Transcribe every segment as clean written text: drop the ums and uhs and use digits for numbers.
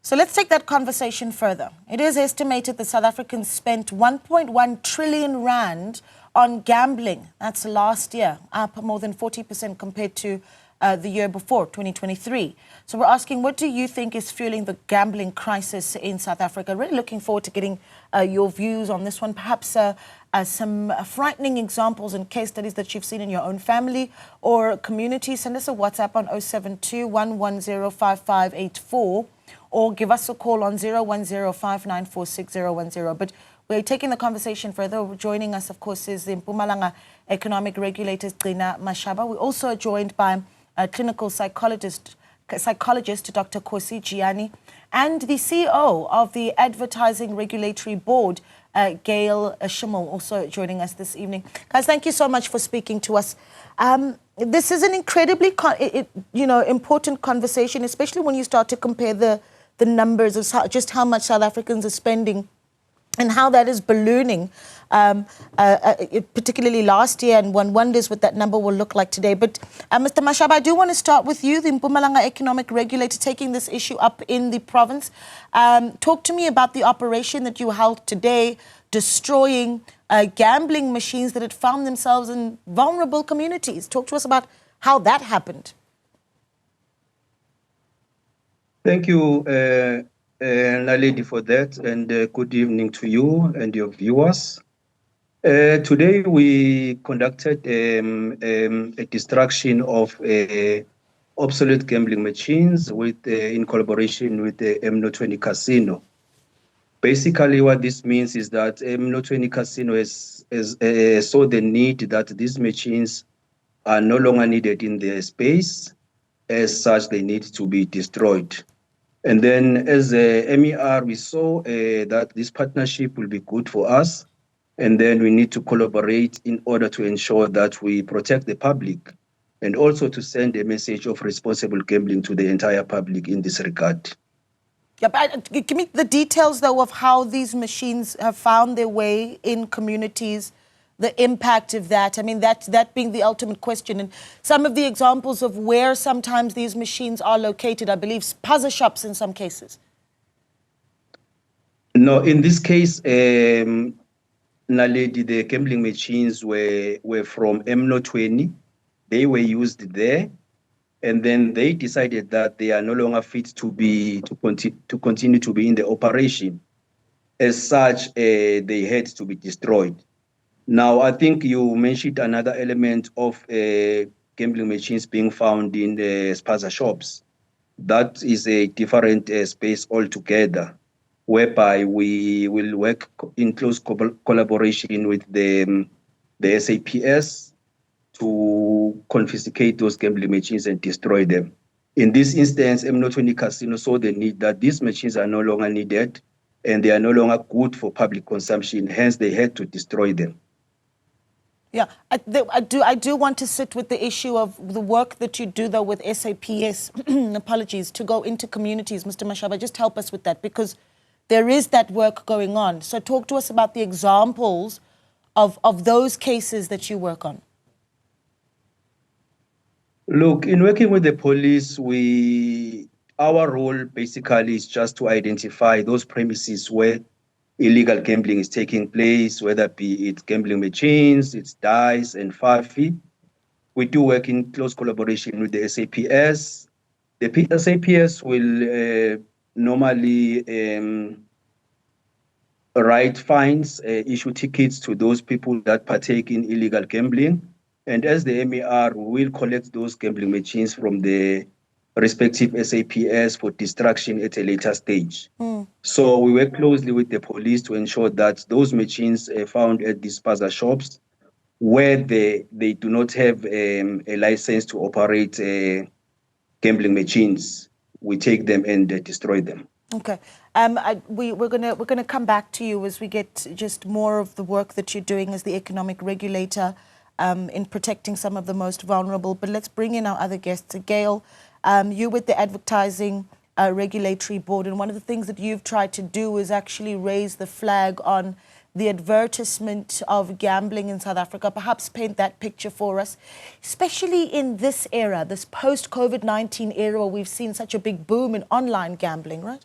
So let's take that conversation further. It is estimated that South Africans spent 1.1 trillion rand on gambling. That's last year, up more than 40% compared to the year before, 2023. So we're asking, what do you think is fueling the gambling crisis in South Africa? Really looking forward to getting your views on this one. Perhaps some frightening examples and case studies that you've seen in your own family or community. Send us a WhatsApp on 072 110 5584 or give us a call on 010 But we're taking the conversation further. Joining us, of course, is the Mpumalanga Economic Regulator, Gcina Mashaba. We're also joined by a clinical psychologist Dr. Kosi Giani, and the CEO of the Advertising Regulatory Board, Gail Schimmel, also joining us this evening. Guys, thank you so much for speaking to us. This is an incredibly important conversation, especially when you start to compare the numbers of just how much South Africans are spending and how that is ballooning, particularly last year, and one wonders what that number will look like today. But Mr. Mashaba, I do want to start with you, the Mpumalanga Economic Regulator, taking this issue up in the province. Talk to me about the operation that you held today, destroying gambling machines that had found themselves in vulnerable communities. Talk to us about how that happened. Thank you, Naledi, for that, and good evening to you and your viewers. Today we conducted a destruction of obsolete gambling machines in collaboration with the R1.1tn Casino. Basically, what this means is that R1.1tn Casino saw the need that these machines are no longer needed in their space. As such, they need to be destroyed. And then as a MER, we saw that this partnership will be good for us. And then we need to collaborate in order to ensure that we protect the public and also to send a message of responsible gambling to the entire public in this regard. Yeah, but give me the details, though, of how these machines have found their way in communities, the impact of that. I mean, that being the ultimate question. And some of the examples of where sometimes these machines are located, I believe, puzzle shops in some cases. No, in this case, Naledi, the gambling machines were from R1.1tn. They were used there. And then they decided that they are no longer fit to continue to be in the operation. As such, they had to be destroyed. Now, I think you mentioned another element of gambling machines being found in the spaza shops. That is a different space altogether, whereby we will work in close collaboration with the SAPS to confiscate those gambling machines and destroy them. In this instance, R1.1tn Casino saw the need that these machines are no longer needed and they are no longer good for public consumption. Hence, they had to destroy them. Yeah, I do want to sit with the issue of the work that you do, though, with SAPS, apologies, to go into communities. Mr. Mashaba, just help us with that, because there is that work going on. So talk to us about the examples of those cases that you work on. Look, in working with the police, our role basically is just to identify those premises where illegal gambling is taking place, whether be it gambling machines, it's dice and FAFI. We do work in close collaboration with the SAPS. The SAPS will normally write fines, issue tickets to those people that partake in illegal gambling. And as the MER, we will collect those gambling machines from the respective SAPS for destruction at a later stage. So we work closely with the police to ensure that those machines found at these spaza shops, where they do not have a license to operate gambling machines, we take them and destroy them. Okay. We're gonna come back to you as we get just more of the work that you're doing as the economic regulator in protecting some of the most vulnerable. But let's bring in our other guests. Gail, you with the Advertising Regulatory Board, and one of the things that you've tried to do is actually raise the flag on the advertisement of gambling in South Africa. Perhaps paint that picture for us, especially in this era, this post-COVID-19 era, where we've seen such a big boom in online gambling, right?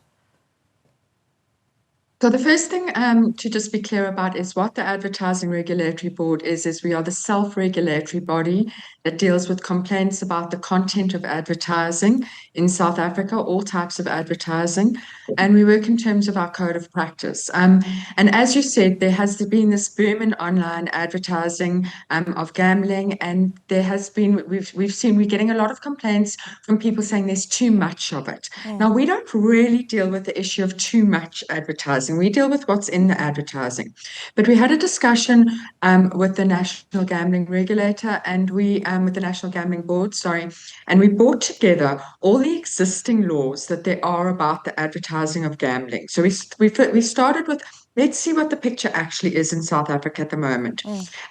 So the first thing to just be clear about is what the Advertising Regulatory Board is we are the self-regulatory body that deals with complaints about the content of advertising in South Africa, all types of advertising, and we work in terms of our code of practice. And as you said, there has been this boom in online advertising of gambling, and there has been, we're getting a lot of complaints from people saying there's too much of it. Now, we don't really deal with the issue of too much advertising. We deal with what's in the advertising. But we had a discussion with the National Gambling Regulator and with the National Gambling Board, and we brought together all the existing laws that there are about the advertising of gambling. So we started with, let's see what the picture actually is in South Africa at the moment.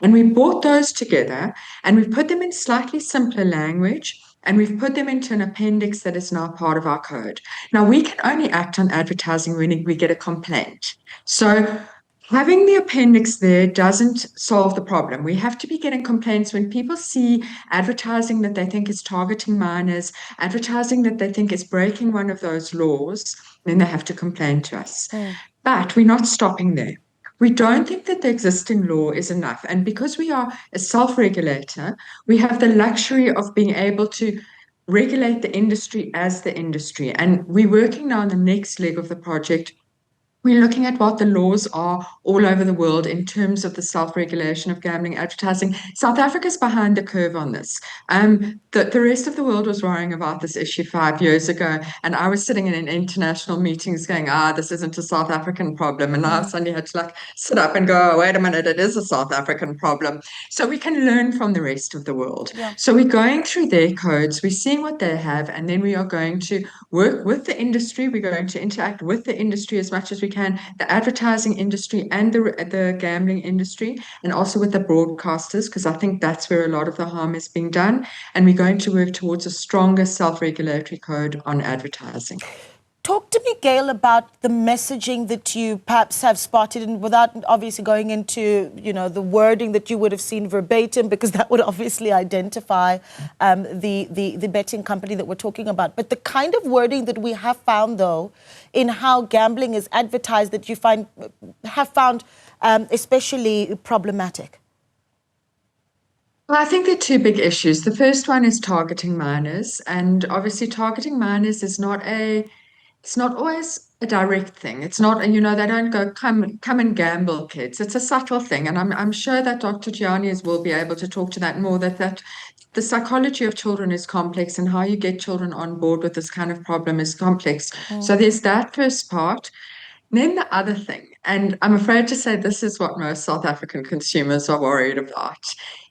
And we brought those together and we put them in slightly simpler language, and we've put them into an appendix that is now part of our code. Now, we can only act on advertising when we get a complaint. So having the appendix there doesn't solve the problem. We have to be getting complaints when people see advertising that they think is targeting minors, advertising that they think is breaking one of those laws, then they have to complain to us. But we're not stopping there. We don't think that the existing law is enough. And because we are a self-regulator, we have the luxury of being able to regulate the industry as the industry. And we're working now on the next leg of the project. We're looking at what the laws are all over the world in terms of the self-regulation of gambling advertising. South Africa's behind the curve on this. The rest of the world was worrying about this issue 5 years ago, and I was sitting in international meetings going, this isn't a South African problem. And I suddenly had to sit up and go, wait a minute, it is a South African problem. So we can learn from the rest of the world. Yeah. So we're going through their codes, we're seeing what they have, and then we are going to work with the industry. We're going to interact with the industry as much as we can, the advertising industry and the gambling industry, and also with the broadcasters, because I think that's where a lot of the harm is being done. And we're going to work towards a stronger self-regulatory code on advertising. Talk to me, Gail, about the messaging that you perhaps have spotted, and without obviously going into, the wording that you would have seen verbatim, because that would obviously identify the betting company that we're talking about. But the kind of wording that we have found, though, in how gambling is advertised that you have found especially problematic. Well, I think there are two big issues. The first one is targeting minors, and obviously targeting minors is it's not always a direct thing. It's not, they don't go, come and gamble, kids. It's a subtle thing. And I'm sure that Dr. Gianni will be able to talk to that more, that the psychology of children is complex, and how you get children on board with this kind of problem is complex. So there's that first part. Then the other thing, and I'm afraid to say this is what most South African consumers are worried about,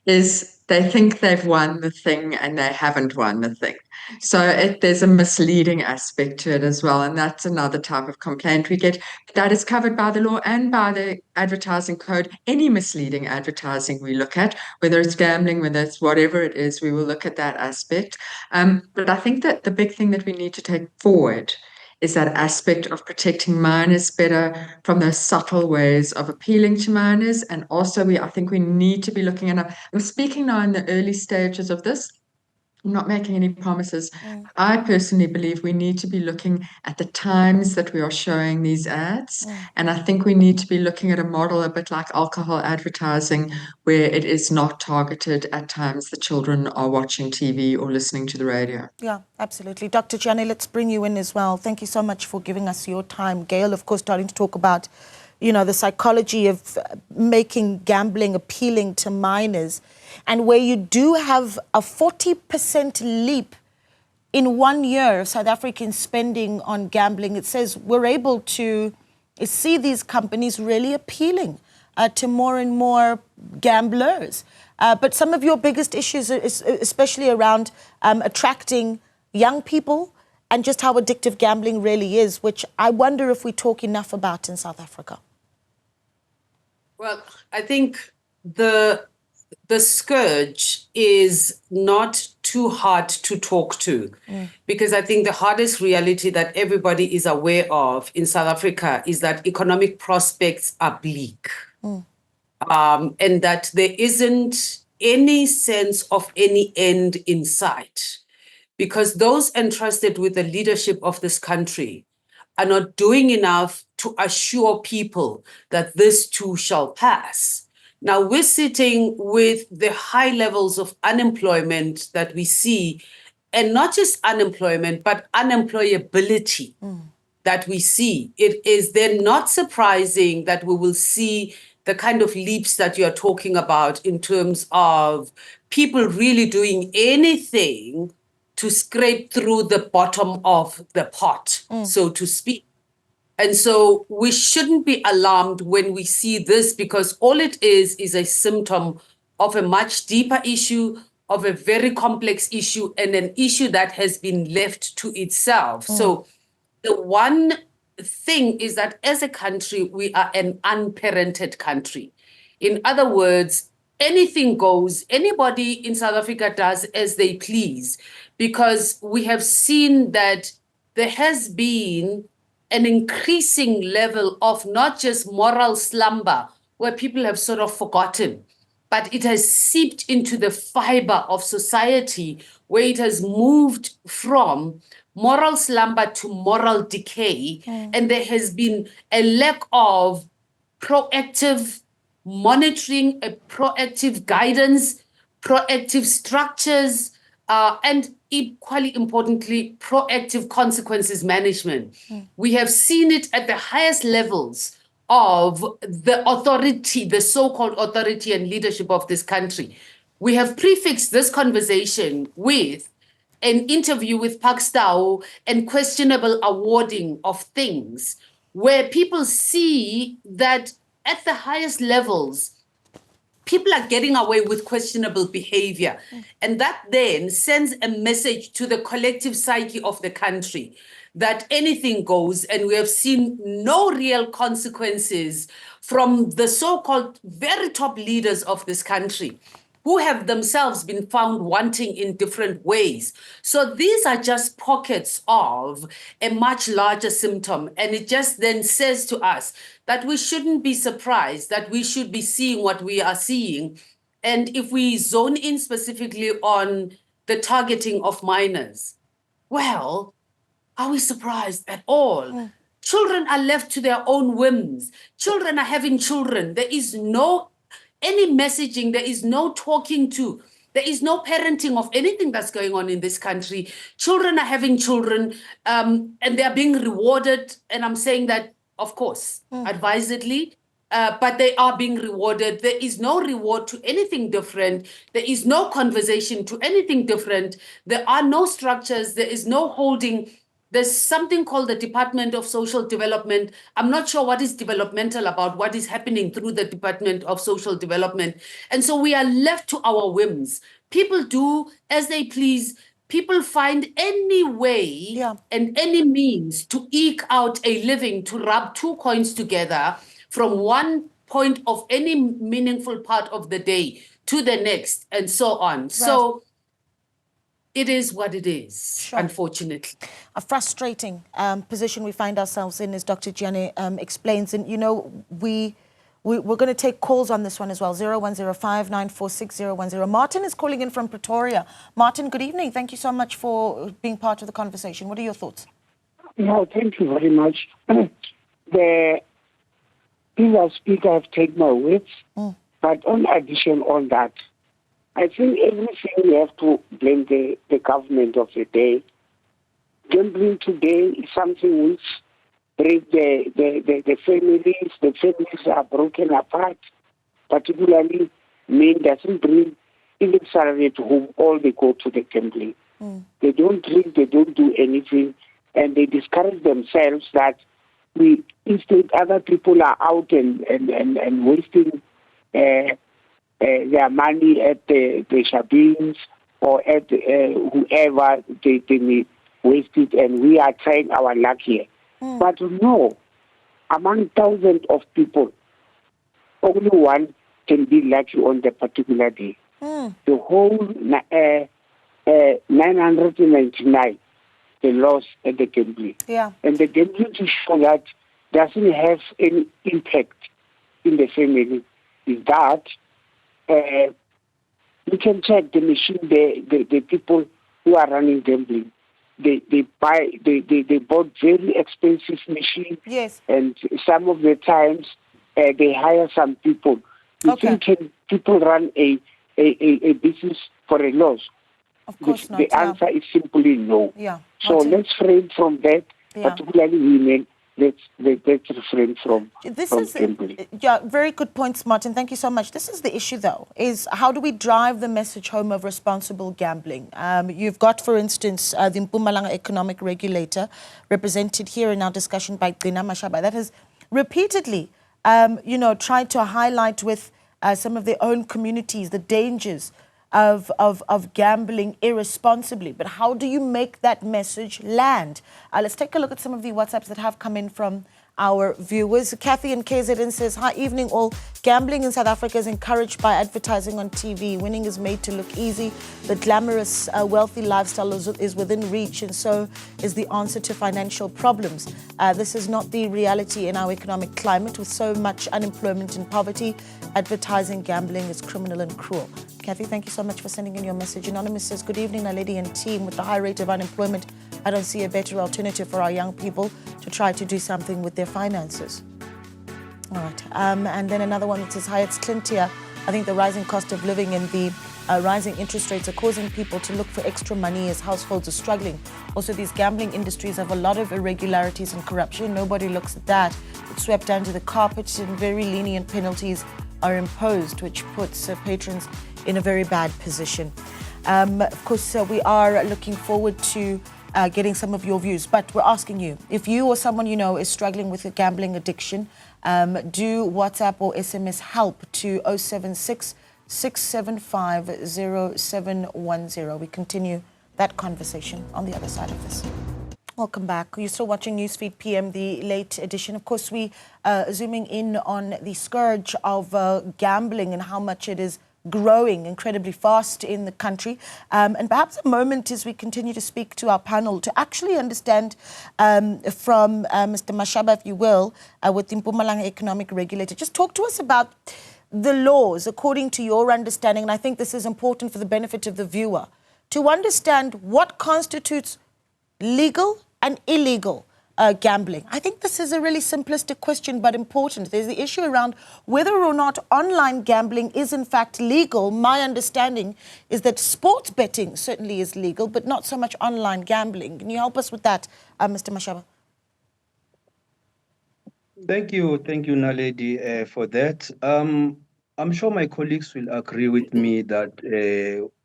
is they think they've won the thing and they haven't won the thing. So there's a misleading aspect to it as well, and that's another type of complaint we get. That is covered by the law and by the advertising code. Any misleading advertising we look at, whether it's gambling, whether it's whatever it is, we will look at that aspect. But I think that the big thing that we need to take forward is that aspect of protecting minors better from those subtle ways of appealing to minors. And also I think we need to be looking at, I'm speaking now in the early stages of this, I'm not making any promises. I personally believe we need to be looking at the times that we are showing these ads. And I think we need to be looking at a model a bit like alcohol advertising, where it is not targeted at times the children are watching TV or listening to the radio. Yeah, absolutely. Dr. Gianni, let's bring you in as well. Thank you so much for giving us your time. Gail, of course, starting to talk about, the psychology of making gambling appealing to minors, and where you do have a 40% leap in 1 year of South African spending on gambling. It says we're able to see these companies really appealing to more and more gamblers. But some of your biggest issues are especially around attracting young people and just how addictive gambling really is, which I wonder if we talk enough about in South Africa. Well, I think the scourge is not too hard to talk to, because I think the hardest reality that everybody is aware of in South Africa is that economic prospects are bleak, and that there isn't any sense of any end in sight, because those entrusted with the leadership of this country are not doing enough to assure people that this too shall pass. Now, we're sitting with the high levels of unemployment that we see, and not just unemployment, but unemployability that we see. It is then not surprising that we will see the kind of leaps that you're talking about in terms of people really doing anything to scrape through the bottom of the pot, so to speak. And so we shouldn't be alarmed when we see this, because all it is a symptom of a much deeper issue, of a very complex issue, and an issue that has been left to itself. So the one thing is that as a country, we are an unparented country. In other words, anything goes. Anybody in South Africa does as they please, because we have seen that there has been an increasing level of not just moral slumber, where people have sort of forgotten, but it has seeped into the fiber of society, where it has moved from moral slumber to moral decay. And there has been a lack of proactive monitoring, a proactive guidance, proactive structures, and equally importantly, proactive consequences management. We have seen it at the highest levels of the authority, the so-called authority and leadership of this country. We have prefixed this conversation with an interview with Pakstow and questionable awarding of things, where people see that at the highest levels, people are getting away with questionable behavior. And that then sends a message to the collective psyche of the country that anything goes. And we have seen no real consequences from the so-called very top leaders of this country, who have themselves been found wanting in different ways. So these are just pockets of a much larger symptom. And it just then says to us that we shouldn't be surprised, that we should be seeing what we are seeing. And if we zone in specifically on the targeting of minors, well, are we surprised at all? Children are left to their own whims. Children are having children. There is no any messaging, there is no talking to, there is no parenting of anything that's going on in this country. Children are having children, and they are being rewarded. And I'm saying that, of course, advisedly, but they are being rewarded. There is no reward to anything different. There is no conversation to anything different. There are no structures. There is no holding. There's something called the Department of Social Development. I'm not sure what is developmental about what is happening through the Department of Social Development. And so we are left to our whims. People do as they please. People find any way and any means to eke out a living, to rub two coins together from one point of any meaningful part of the day to the next, and so on. Right. So it is what it is, unfortunately. A frustrating position we find ourselves in, as Dr. Gianni explains. And, you know, we're going to take calls on this one as well, 0105946010. Martin is calling in from Pretoria. Martin, good evening. Thank you so much for being part of the conversation. What are your thoughts? No, thank you very much. The previous speaker have taken my words, but in addition on that, I think everything we have to blame the government of the day. Gambling today is something which breaks the families. The families are broken apart. Particularly, men doesn't bring even salary to home. All they go to the gambling. They don't drink. They don't do anything, and they discourage themselves that instead other people are out and wasting their money at the shabins or at whoever they may waste it, and we are trying our luck here. But no, among thousands of people, only one can be lucky on the particular day. The whole 999, they lost at the gambling. And the gambling to show that doesn't have any impact in the family is that you can check the machine, the people who are running gambling. they bought very expensive machines. Yes. And some of the times they hire some people. You think can people run a business for a loss? Of course not. The answer is simply no. Yeah. So let's refrain from that, particularly women. Let's refrain from gambling. Yeah, very good points, Martin. Thank you so much. This is the issue, though, is how do we drive the message home of responsible gambling? You've got, for instance, the Mpumalanga economic regulator represented here in our discussion by Gcina Mashaba that has repeatedly, tried to highlight with some of their own communities the dangers of gambling irresponsibly. But how do you make that message land? Let's take a look at some of the WhatsApps that have come in from our viewers. Kathy in KZN says, hi, evening all. Gambling in South Africa is encouraged by advertising on TV. Winning is made to look easy. The glamorous, wealthy lifestyle is within reach, and so is the answer to financial problems. This is not the reality in our economic climate. With so much unemployment and poverty, advertising gambling is criminal and cruel. Kathy, thank you so much for sending in your message. Anonymous says, good evening, Naledi and team. With the high rate of unemployment, I don't see a better alternative for our young people to try to do something with their finances. All right. And then another one that says, hi, it's Clint here. I think the rising cost of living and the rising interest rates are causing people to look for extra money as households are struggling. Also, these gambling industries have a lot of irregularities and corruption. Nobody looks at that. It's swept under the carpet, and very lenient penalties are imposed, which puts patrons in a very bad position. Of course, we are looking forward to getting some of your views, but we're asking you, if you or someone you know is struggling with a gambling addiction, do WhatsApp or SMS help to 076 675 0710. We continue that conversation on the other side of this. Welcome back. You're still watching Newsfeed PM, the late edition. Of course, we zooming in on the scourge of gambling and how much it is growing incredibly fast in the country. And perhaps a moment as we continue to speak to our panel to actually understand from Mr. Mashaba, if you will, with the Mpumalanga economic regulator. Just talk to us about the laws according to your understanding. And I think this is important for the benefit of the viewer to understand what constitutes legal and illegal gambling. I think this is a really simplistic question, but important. There's the issue around whether or not online gambling is in fact legal. My understanding is that sports betting certainly is legal, but not so much online gambling. Can you help us with that, Mr. Mashaba? Thank you, Naledi, for that. I'm sure my colleagues will agree with me that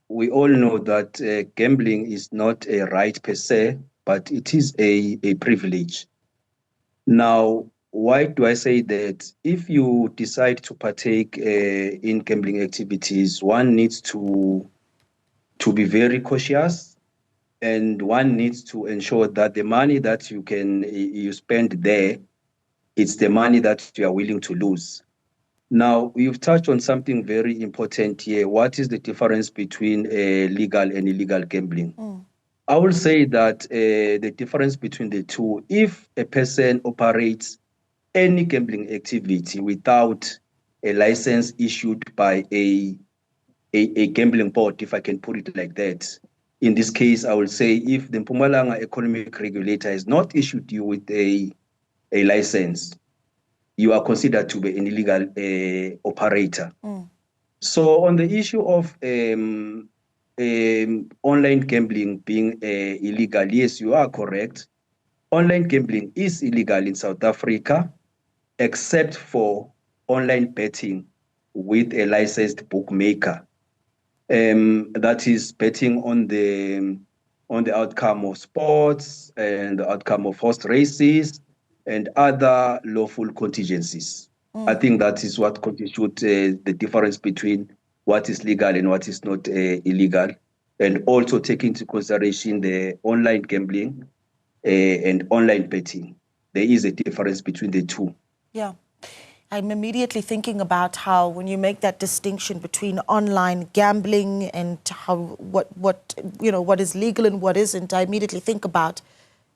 we all know that gambling is not a right per se, but it is a privilege. Now, why do I say that? If you decide to partake in gambling activities, one needs to be very cautious, and one needs to ensure that the money that you spend there, it's the money that you are willing to lose. Now, you've touched on something very important here. What is the difference between legal and illegal gambling? I will say that the difference between the two, if a person operates any gambling activity without a license issued by a gambling board, if I can put it like that, in this case, I will say if the Mpumalanga economic regulator has not issued you with a license, you are considered to be an illegal operator. So on the issue of online gambling being illegal, yes, you are correct. Online gambling is illegal in South Africa, except for online betting with a licensed bookmaker. That is betting on the outcome of sports and the outcome of horse races and other lawful contingencies. I think that is what constitutes the difference between what is legal and what is not illegal, and also take into consideration the online gambling and online betting. There is a difference between the two. Yeah. I'm immediately thinking about how when you make that distinction between online gambling and how what is legal and what isn't, I immediately think about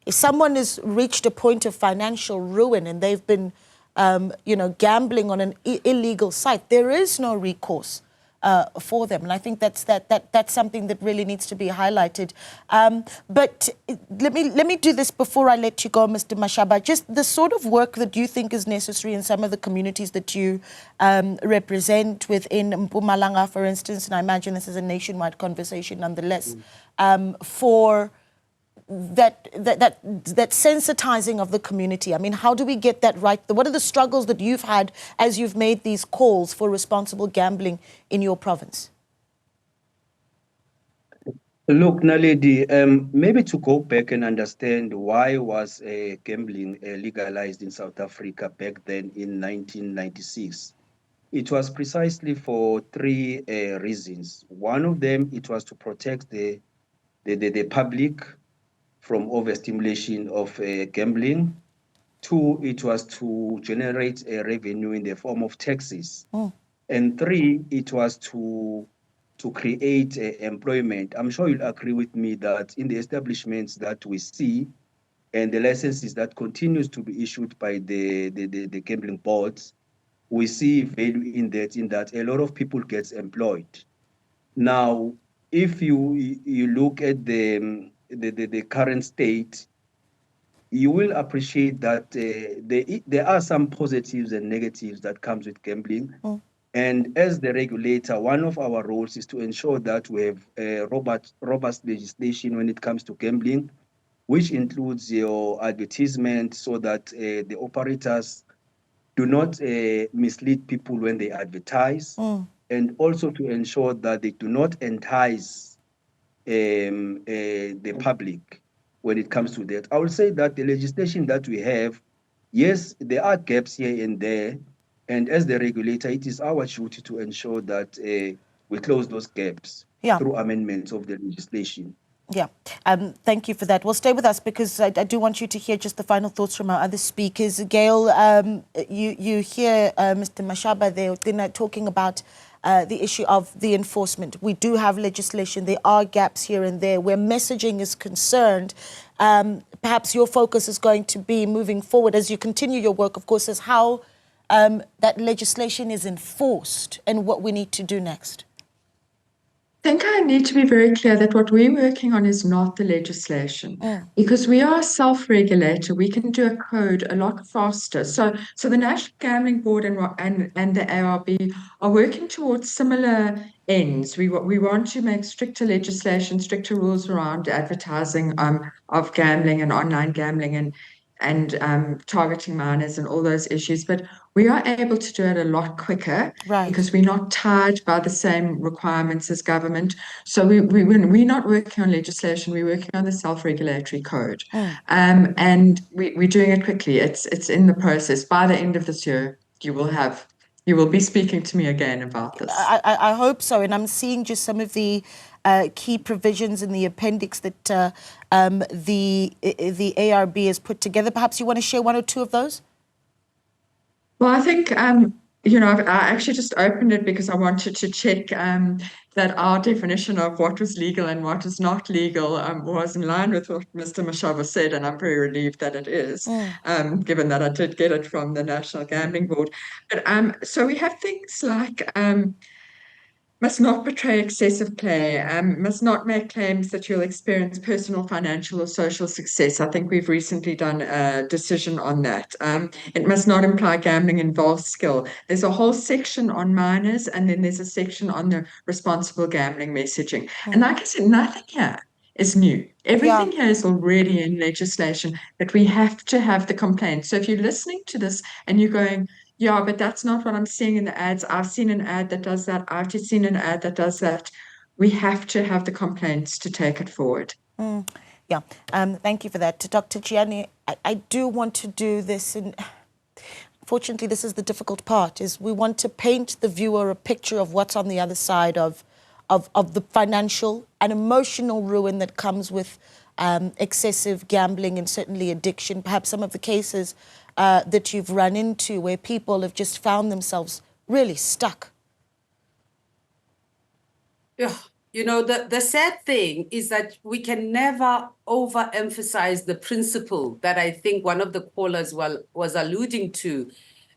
if someone has reached a point of financial ruin and they've been gambling on an illegal site, there is no recourse for them. And I think that's something that really needs to be highlighted. But let me do this before I let you go, Mr. Mashaba. Just the sort of work that you think is necessary in some of the communities that you represent within Mpumalanga, for instance, and I imagine this is a nationwide conversation nonetheless, for that sensitizing of the community. I mean, how do we get that right? What are the struggles that you've had as you've made these calls for responsible gambling in your province? Look, Naledi, maybe to go back and understand why was gambling legalized in South Africa back then in 1996. It was precisely for three reasons. One of them, it was to protect the public from overstimulation of gambling. Two, it was to generate a revenue in the form of taxes. And three, it was to create employment. I'm sure you'll agree with me that in the establishments that we see and the licenses that continues to be issued by the gambling boards, we see value in that a lot of people get employed. Now, if you look at the current state, you will appreciate that there are some positives and negatives that comes with gambling. And as the regulator, one of our roles is to ensure that we have robust legislation when it comes to gambling, which includes your advertisement so that the operators do not mislead people when they advertise, and also to ensure that they do not entice the public when it comes to that. I will say that the legislation that we have, yes, there are gaps here and there, and as the regulator, it is our duty to ensure that we close those gaps through amendments of the legislation. Yeah, thank you for that. Well, stay with us because I do want you to hear just the final thoughts from our other speakers. Gail, you hear Mr. Mashaba there talking about the issue of the enforcement. We do have legislation. There are gaps here and there where messaging is concerned. Perhaps your focus is going to be moving forward as you continue your work, of course, is how that legislation is enforced and what we need to do next. I think I need to be very clear that what we're working on is not the legislation, because we are a self-regulator. We can do a code a lot faster. So the National Gambling Board and the ARB are working towards similar ends. We want to make stricter legislation, stricter rules around advertising of gambling and online gambling and targeting minors and all those issues, but we are able to do it a lot quicker because we're not tied by the same requirements as government. So we're not working on legislation, we're working on the self-regulatory code. And we're doing it quickly. It's in the process. By the end of this year, you will be speaking to me again about this. I hope so. And I'm seeing just some of the key provisions in the appendix that the ARB has put together. Perhaps you want to share one or two of those? Well, I think, I actually just opened it because I wanted to check that our definition of what was legal and what is not legal was in line with what Mr. Mashaba said, and I'm very relieved that it is, given that I did get it from the National Gambling Board. But so we have things like must not portray excessive play, must not make claims that you'll experience personal, financial, or social success. I think we've recently done a decision on that. It must not imply gambling involves skill. There's a whole section on minors, and then there's a section on the responsible gambling messaging. And like I said, nothing here is new. Everything here is already in legislation, but we have to have the complaint. So if you're listening to this and you're going, yeah, but that's not what I'm seeing in the ads. I've seen an ad that does that. I've just seen an ad that does that. We have to have the complaints to take it forward. Yeah, thank you for that. Dr. Gianni, I do want to do this, and unfortunately this is the difficult part, is we want to paint the viewer a picture of what's on the other side of the financial and emotional ruin that comes with excessive gambling and certainly addiction. Perhaps some of the cases that you've run into where people have just found themselves really stuck. Yeah, the sad thing is that we can never overemphasize the principle that I think one of the callers was alluding to,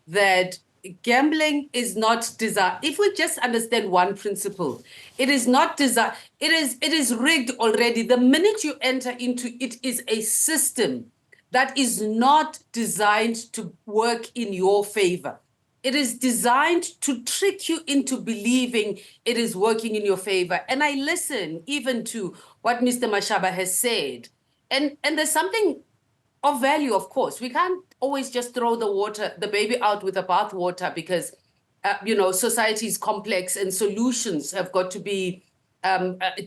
that gambling is not designed. If we just understand one principle, it is not designed. It is rigged already. The minute you enter into it, is a system that is not designed to work in your favor. It is designed to trick you into believing it is working in your favor. And I listen even to what Mr. Mashaba has said. And there's something of value, of course. We can't always just throw the baby out with the bathwater, because, society is complex and solutions have got to be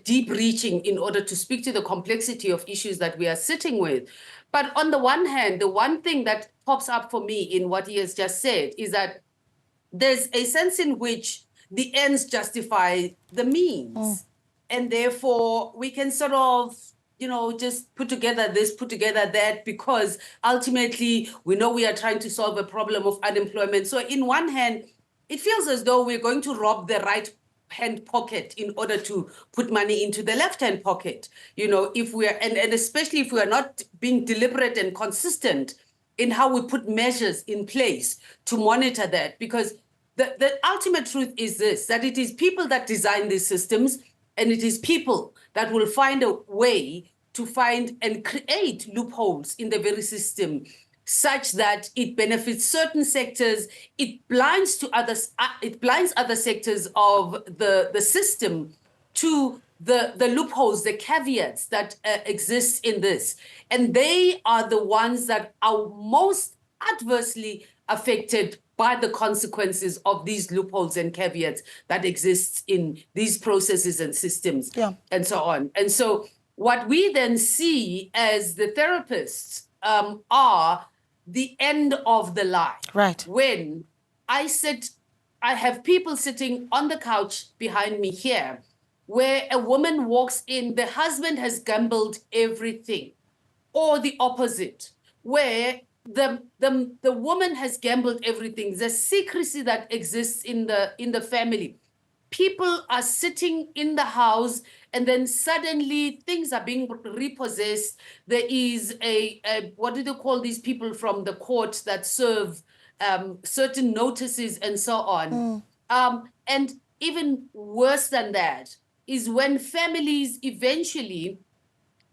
deep reaching in order to speak to the complexity of issues that we are sitting with. But on the one hand, the one thing that pops up for me in what he has just said is that there's a sense in which the ends justify the means. And therefore, we can sort of, just put together this, put together that, because ultimately we know we are trying to solve a problem of unemployment. So in one hand, it feels as though we're going to rob the right hand pocket in order to put money into the left hand pocket. If we're, and especially if we are not being deliberate and consistent in how we put measures in place to monitor that, because the ultimate truth is this, that it is people that design these systems, and it is people that will find a way to find and create loopholes in the very system such that it benefits certain sectors, it blinds to others, it blinds other sectors of the system to the loopholes, the caveats that exist in this. And they are the ones that are most adversely affected by the consequences of these loopholes and caveats that exist in these processes and systems, and so on. And so what we then see as the therapists are the end of the line. Right. When I have people sitting on the couch behind me here, where a woman walks in, the husband has gambled everything, or the opposite, where the woman has gambled everything. The secrecy that exists in the family. People are sitting in the house, and then suddenly things are being repossessed. There is a what do they call these people from the court that serve certain notices and so on. And even worse than that is when families eventually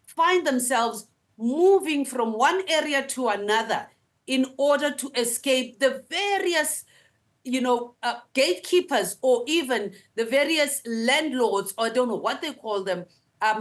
find themselves moving from one area to another in order to escape the various gatekeepers, or even the various landlords, or I don't know what they call them.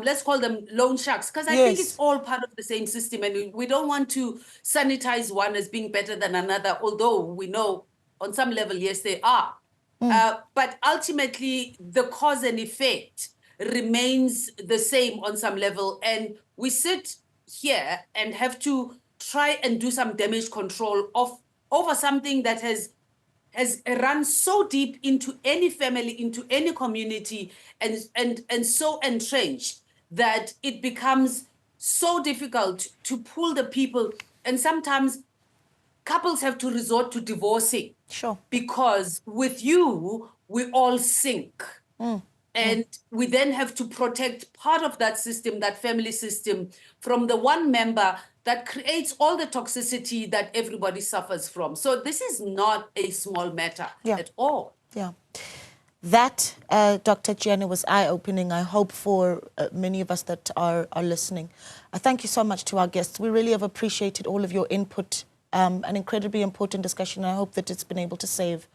Let's call them loan sharks, because I think it's all part of the same system, and we don't want to sanitize one as being better than another, although we know on some level, yes, they are. But ultimately, the cause and effect remains the same on some level, and we sit here and have to try and do some damage control over something that has run so deep into any family, into any community, and so entrenched that it becomes so difficult to pull the people. And sometimes couples have to resort to divorcing. Sure. Because with you, we all sink. And we then have to protect part of that system, that family system, from the one member that creates all the toxicity that everybody suffers from. So this is not a small matter at all. Yeah. That, Dr. Jenny, was eye-opening, I hope, for many of us that are listening. Thank you so much to our guests. We really have appreciated all of your input, an incredibly important discussion. I hope that it's been able to save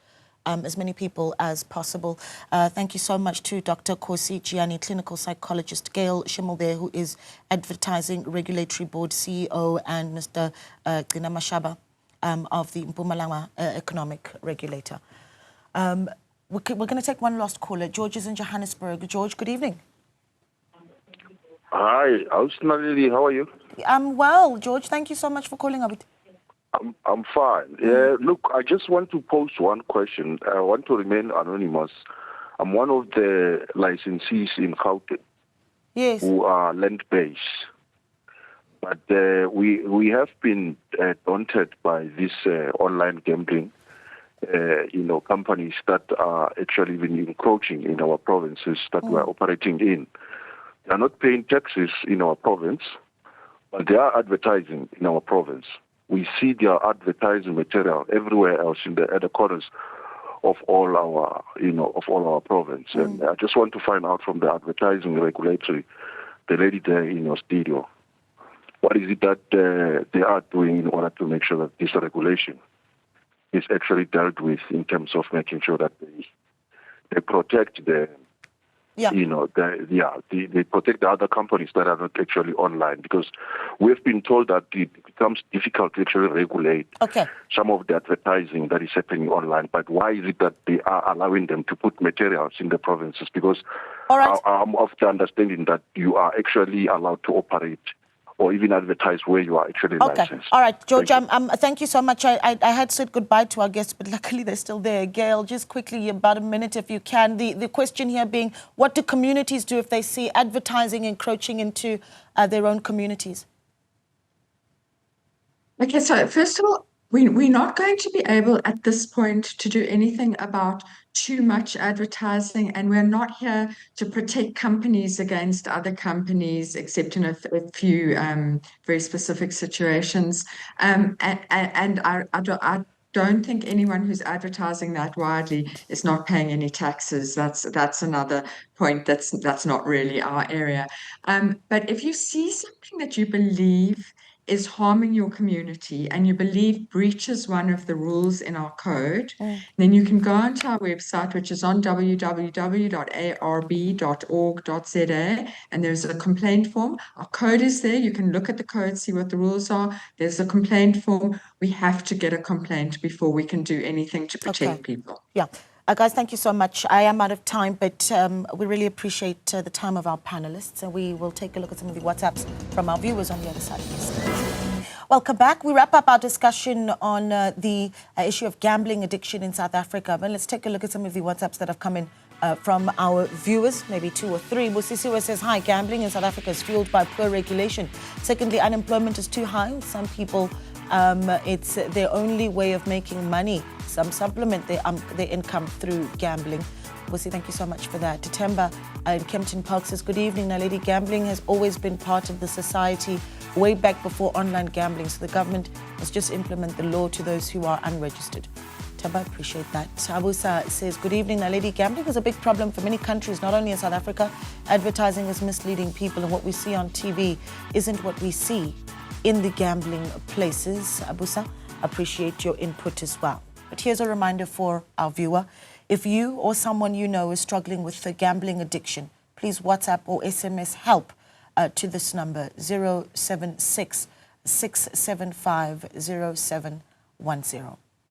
as many people as possible. Thank you so much to Dr. Kgosi Jiani, clinical psychologist, Gail Shimmelbeer, who is Advertising Regulatory Board CEO, and Mr. Gcina Mashaba of the Mpumalanga Economic Regulator. We're going to take one last caller. George is in Johannesburg. George, good evening. Hi, Naledi, how are you? I'm well, George. Thank you so much for calling up. I'm fine. Look, I just want to pose one question. I want to remain anonymous. I'm one of the licensees in Gauteng who are land-based. But we have been daunted by this online gambling, companies that are actually been encroaching in our provinces that we are operating in. They are not paying taxes in our province, but they are advertising in our province, we see their advertising material everywhere else at the corners of all our, of all our province. And I just want to find out from the advertising regulatory, the lady there in your studio, what is it that they are doing in order to make sure that this regulation is actually dealt with in terms of making sure that they protect the, they protect the other companies that are not actually online, because we've been told that it becomes difficult to actually regulate some of the advertising that is happening online. But why is it that they are allowing them to put materials in the provinces? Because I'm of the understanding that you are actually allowed to operate or even advertise where you are actually licensed. All right, George, thank you so much. I had said goodbye to our guests, but luckily they're still there. Gail, just quickly, about a minute if you can. The question here being, what do communities do if they see advertising encroaching into their own communities? Okay, so first of all, we're not going to be able at this point to do anything about too much advertising, and we're not here to protect companies against other companies, except in a few very specific situations. And I don't think anyone who's advertising that widely is not paying any taxes. That's another point. That's not really our area. But if you see something that you believe is harming your community and you believe breaches one of the rules in our code, then you can go onto our website, which is on www.arb.org.za, and there's a complaint form. Our code is there. You can look at the code, see what the rules are. There's a complaint form. We have to get a complaint before we can do anything to protect people. Yeah. Guys, thank you so much. I am out of time, but we really appreciate the time of our panelists, and we will take a look at some of the WhatsApps from our viewers on the other side of this. Welcome back. We wrap up our discussion on the issue of gambling addiction in South Africa. But let's take a look at some of the WhatsApps that have come in from our viewers, maybe 2 or 3. Busisiwe says, hi, gambling in South Africa is fueled by poor regulation. Secondly, unemployment is too high. Some people, it's their only way of making money. Some supplement their income through gambling. Busi, thank you so much for that. Temba in Kempton Park says, good evening, Naledi. Gambling has always been part of the society way back before online gambling, so the government must just implement the law to those who are unregistered. Temba, appreciate that. Abusa says, good evening, Naledi. Gambling is a big problem for many countries, not only in South Africa. Advertising is misleading people, and what we see on TV isn't what we see in the gambling places. Abusa, appreciate your input as well. But here's a reminder for our viewer. If you or someone you know is struggling with the gambling addiction, please WhatsApp or SMS help to this number, 076 675 0710.